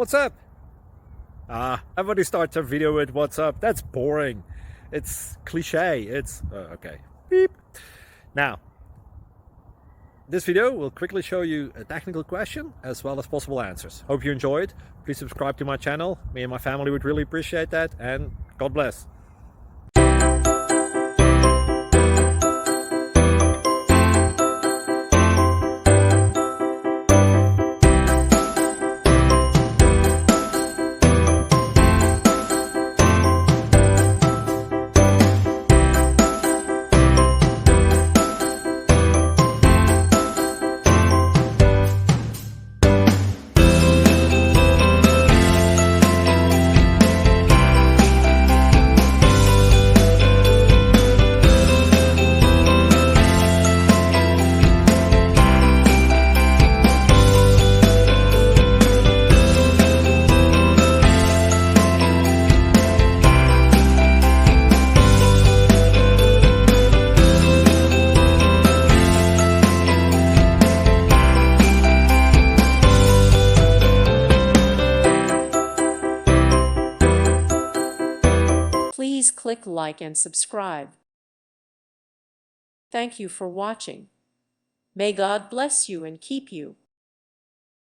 What's up? Everybody starts their video with what's up. That's boring. It's cliche. Okay. Beep. Now, this video will quickly show you a technical question as well as possible answers. Hope you enjoyed. Please subscribe to my channel. Me and my family would really appreciate that, and God bless. Please click like and subscribe. Thank you for watching. May God bless you and keep you.